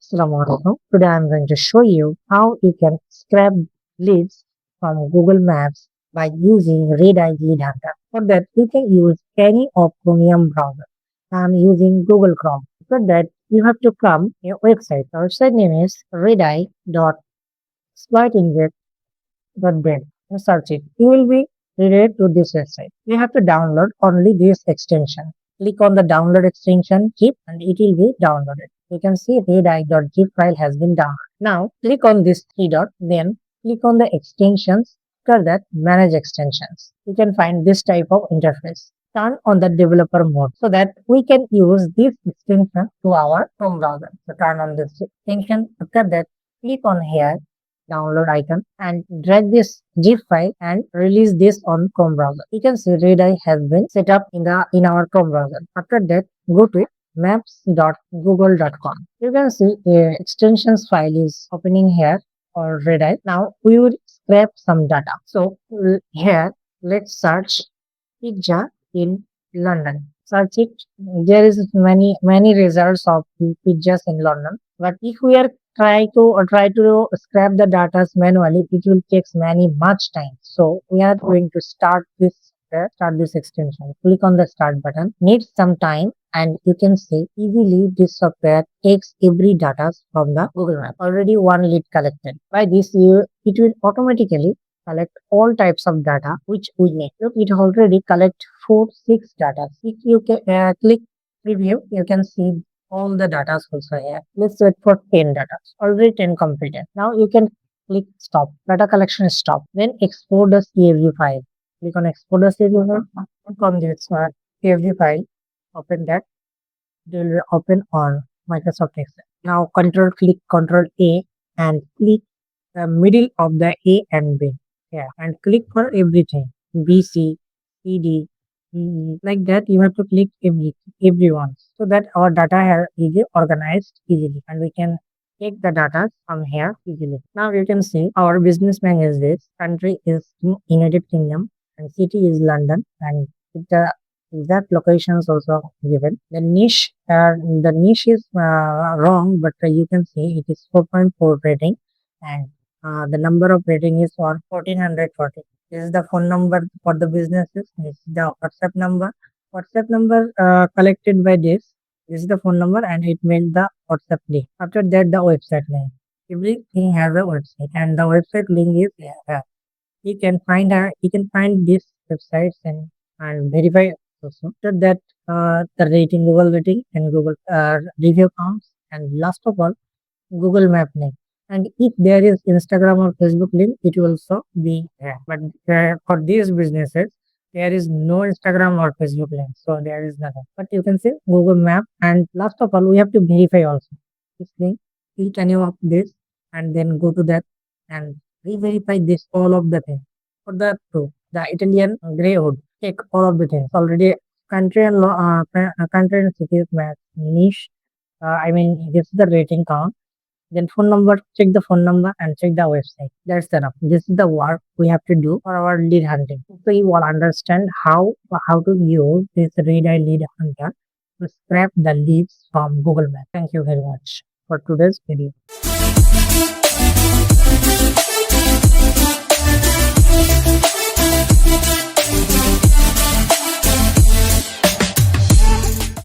Assalamualaikum. Today I'm going to show you how you can scrap leads from Google Maps by using Red ID data. For that, you can use any of Chromium browser. I'm using Google Chrome. For that, you have to come to your website. Our website name is redeye.exploitingit.bin. You search it. You will be redirected to this website. You have to download only this extension. Click on the download extension zip and it will be downloaded. You can see redeye.zip file has been downloaded. Now click on this three dot, then click on the extensions. After that, manage extensions. You can find this type of interface. Turn on the developer mode so that we can use this extension to our Chrome browser. So turn on this extension. After that, click on here download icon and drag this zip file and release this on Chrome browser. You can see Redeye has been set up in our Chrome browser. After that, go to maps.google.com. You can see a extensions file is opening here or Redeye. Now we will scrap some data. So here let's search pizza in London. Search it. There is many results of pizzas in London. But if we are try to scrap the data manually, it will take much time. So we are going to start this extension. Click on the start button. Needs some time, and you can see easily this software takes every data from the Google Map. Already one lead collected. By this, it will automatically collect all types of data which we need. Look, it already collect 6 data. If you can click preview, you can see all the data also here. Let's wait for 10 data. Already 10 completed. Now you can click stop. Data collection is stopped. Then export the CSV file. Click on export the CSV file. Click on this CSV file. Open that. It will open on Microsoft Excel. Now click Control A and click the middle of the A and B. Yeah, and click for everything. BC, CD, like that. You have to click everyone so that our data is organized easily and we can take the data from here easily. Now you can see our businessman is this, country is United Kingdom and city is London, and the exact locations also given. The niche is wrong, but you can see it is 4.4 rating and the number of rating is for 1440. This is the phone number for the businesses. This is the WhatsApp number. WhatsApp number collected by this. This is the phone number and it made the WhatsApp link. After that, the website link. Everything has a website and the website link is here. You can find these websites and verify also. After that, the rating, Google rating and Google review counts, and last of all, Google Map link. And if there is Instagram or Facebook link, it will also be there. But for these businesses, there is no Instagram or Facebook link, so there is nothing. But you can see Google Map, and last of all, we have to verify also this link. Click any of this, and then go to that and re-verify this all of the things. For that too, the Italian greyhound, take all of the things already. Country and country and cities map niche. This is the rating count. Then phone number, check the phone number and check the website. That's enough. This is the work we have to do for our lead hunting. So you will understand how to use this Redeye lead hunter to scrap the leads from Google Maps. Thank you very much for today's video.